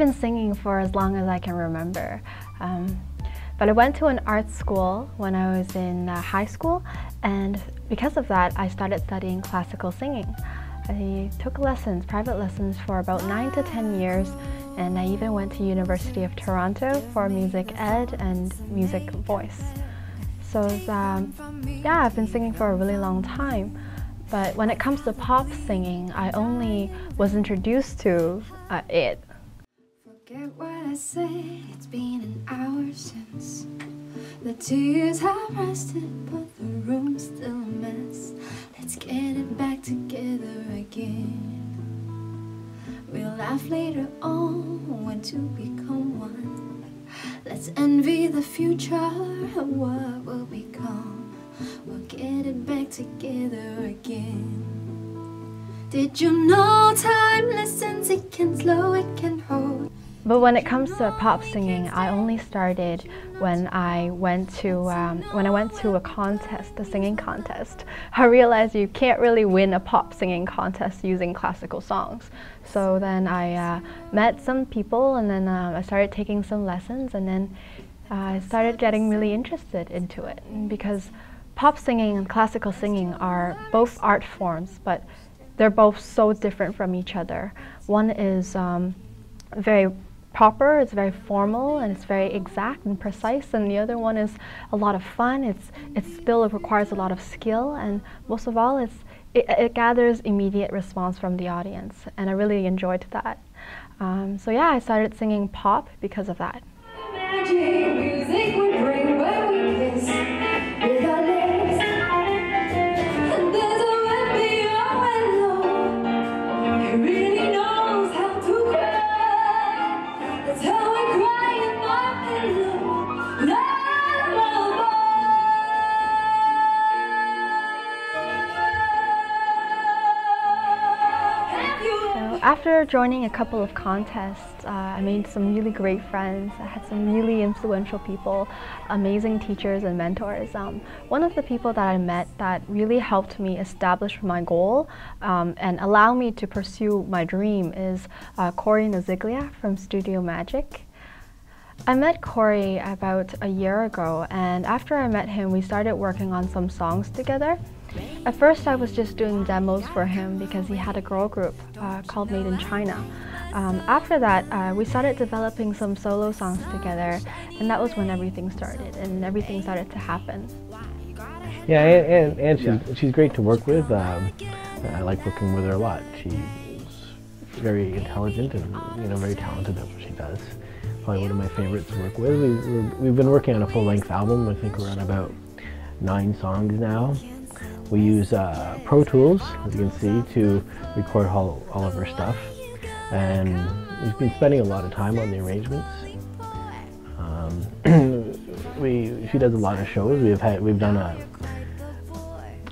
been singing for as long as I can remember. But I went to an art school when I was in high school, and because of that, I started studying classical singing. I took lessons, private lessons, for about 9 to 10 years, and I even went to University of Toronto for music ed and music voice. So yeah, I've been singing for a really long time. But when it comes to pop singing, I only was introduced to it. Forget what I said, it's been an hour since the tears have rested, but the room's still a mess. Let's get it back together again. We'll laugh later on when two become one. Let's envy the future and what will become. We'll get it back together again. Did you know time listens, it can slow, it can hold. But when it comes to pop singing, I only started when I went to a contest, a singing contest. I realized you can't really win a pop singing contest using classical songs. So then I met some people, and then I started taking some lessons, and then I started getting really interested into it. Because pop singing and classical singing are both art forms, but they're both so different from each other. One is very proper, it's very formal, and it's very exact and precise, and the other one is a lot of fun. It still requires a lot of skill, and most of all, it gathers immediate response from the audience, and I really enjoyed that. So yeah, I started singing pop because of that. Magic music we bring when we kiss with our lips. And there's a way beyond and low. He really knows how to cry. That's how I cry in my pillow. Lullaby. So after joining a couple of contests, I made some really great friends. I had some really influential people, amazing teachers and mentors. One of the people that I met that really helped me establish my goal and allow me to pursue my dream is Corey Naziglia from Studio Magic. I met Corey about a year ago, and after I met him, we started working on some songs together. At first, I was just doing demos for him because he had a girl group called Made in China. After that, we started developing some solo songs together, and that was when everything started, and everything started to happen. Yeah, and she's great to work with. I like working with her a lot. She's very intelligent and very talented at what she does. Probably one of my favorites to work with. We've been working on a full-length album. I think we're on about 9 songs now. We use Pro Tools, as you can see, to record all of her stuff. And we've been spending a lot of time on the arrangements. She does a lot of shows. We've done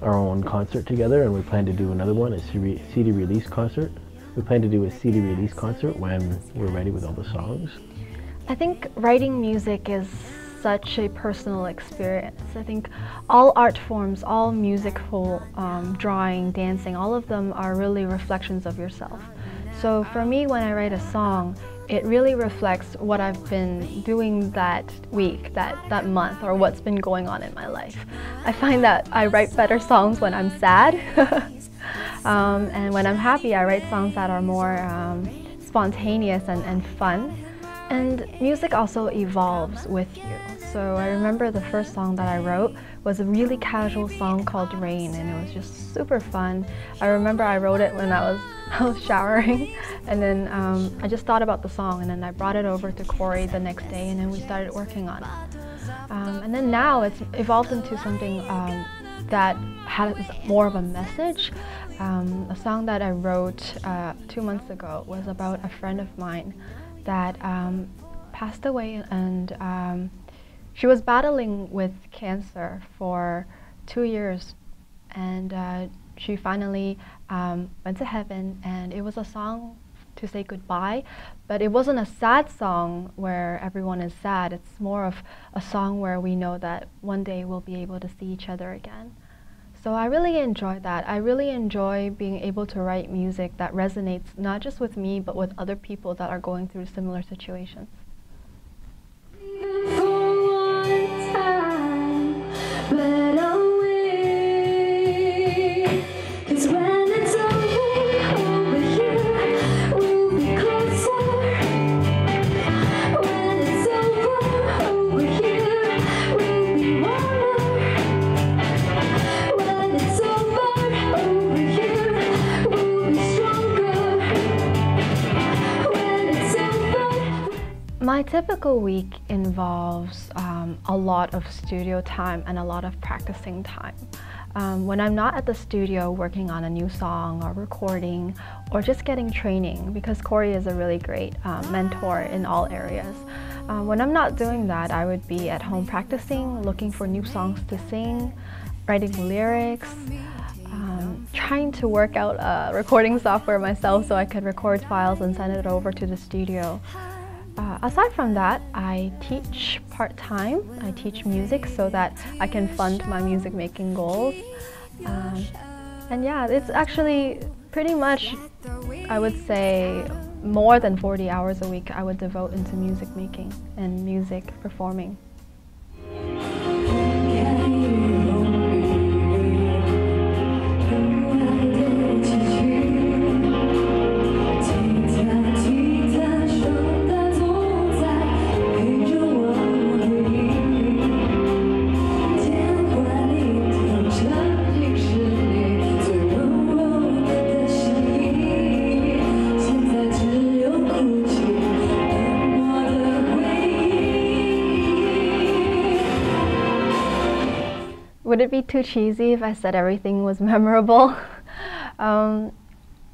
our own concert together, and we plan to do another one, a CD release concert. We plan to do a CD release concert when we're ready with all the songs. I think writing music is such a personal experience. I think all art forms, all musical, drawing, dancing, all of them are really reflections of yourself. So for me, when I write a song, it really reflects what I've been doing that week, that month, or what's been going on in my life. I find that I write better songs when I'm sad, and when I'm happy, I write songs that are more spontaneous and fun. And music also evolves with you. So I remember the first song that I wrote was a really casual song called Rain, and it was just super fun. I remember I wrote it when I was showering, and then I just thought about the song, and then I brought it over to Corey the next day, and then we started working on it. And then now it's evolved into something that has more of a message. A song that I wrote 2 months ago was about a friend of mine that passed away, and she was battling with cancer for 2 years, and she finally went to heaven, and it was a song to say goodbye, but it wasn't a sad song where everyone is sad. It's more of a song where we know that one day we'll be able to see each other again. So I really enjoy that. I really enjoy being able to write music that resonates not just with me, but with other people that are going through similar situations. My typical week involves a lot of studio time and a lot of practicing time. When I'm not at the studio working on a new song or recording or just getting training, because Corey is a really great mentor in all areas. When I'm not doing that, I would be at home practicing, looking for new songs to sing, writing lyrics, trying to work out recording software myself so I could record files and send it over to the studio. Aside from that, I teach part-time. I teach music so that I can fund my music making goals. And yeah, it's actually pretty much, I would say, more than 40 hours a week I would devote into music making and music performing. Would it be too cheesy if I said everything was memorable? I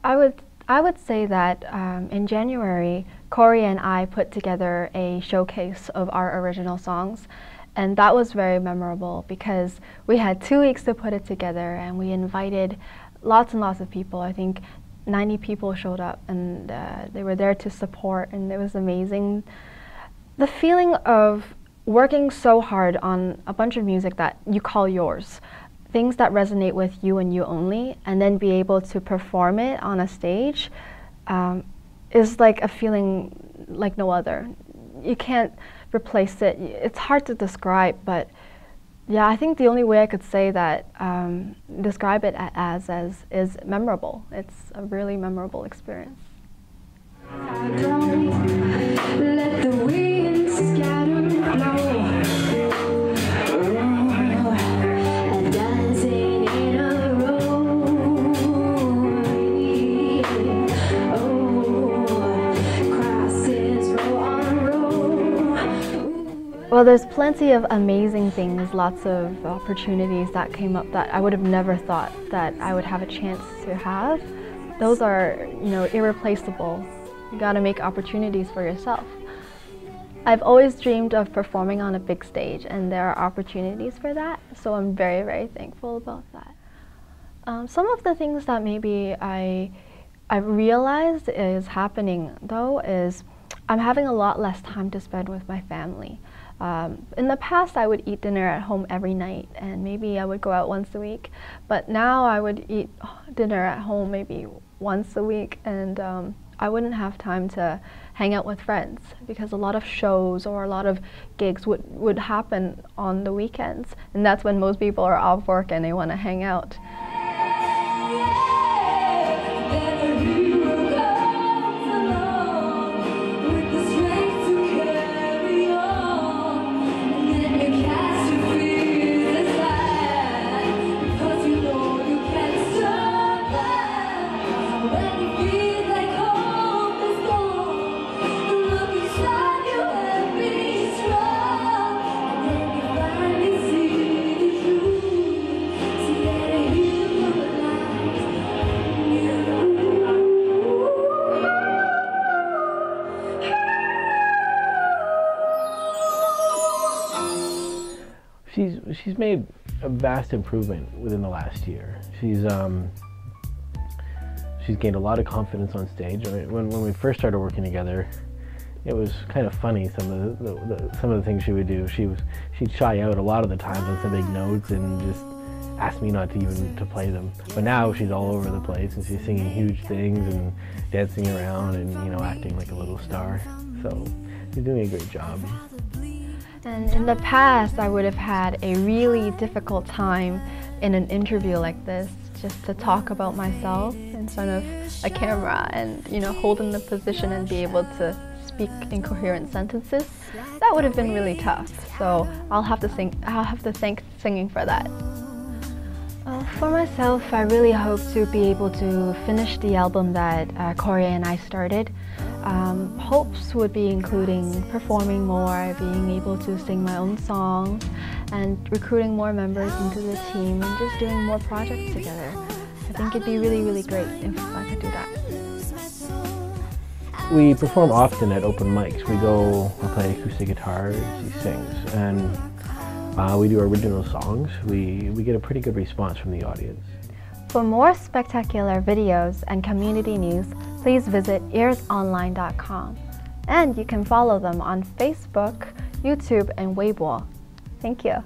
would say that in January, Corey and I put together a showcase of our original songs, and that was very memorable because we had 2 weeks to put it together and we invited lots and lots of people. I think 90 people showed up and they were there to support, and it was amazing. The feeling of working so hard on a bunch of music that you call yours, things that resonate with you and you only, and then be able to perform it on a stage is like a feeling like no other. You can't replace it. It's hard to describe, but yeah, I think the only way I could say that, describe it as is memorable. It's a really memorable experience. Let the winds scatter and dancing in a row. Crosses row on row. Well, there's plenty of amazing things, lots of opportunities that came up that I would have never thought that I would have a chance to have. Those are, irreplaceable. You gotta make opportunities for yourself. I've always dreamed of performing on a big stage, and there are opportunities for that, so I'm very, very thankful about that. Some of the things that maybe I realized is happening, though, is I'm having a lot less time to spend with my family. In the past, I would eat dinner at home every night, and maybe I would go out once a week, but now I would eat dinner at home maybe once a week, and I wouldn't have time to hang out with friends because a lot of shows or a lot of gigs would happen on the weekends, and that's when most people are off work and they want to hang out. She's made a vast improvement within the last year. She's gained a lot of confidence on stage. I mean, when we first started working together, it was kind of funny some of the things she would do. She'd shy out a lot of the times on some big notes and just asked me not to even to play them. But now she's all over the place and she's singing huge things and dancing around and, you know, acting like a little star. So she's doing a great job. And in the past, I would have had a really difficult time in an interview like this, just to talk about myself in front of a camera and, you know, hold in the position and be able to speak incoherent sentences. That would have been really tough. So I'll have to thank singing for that. For myself, I really hope to be able to finish the album that Corey and I started. Hopes would be including performing more, being able to sing my own songs, and recruiting more members into the team and just doing more projects together. I think it'd be really, really great if I could do that. We perform often at open mics. We go, I play acoustic guitar, she sings, and we do original songs. We get a pretty good response from the audience. For more spectacular videos and community news, please visit earsonline.com. And you can follow them on Facebook, YouTube, and Weibo. Thank you.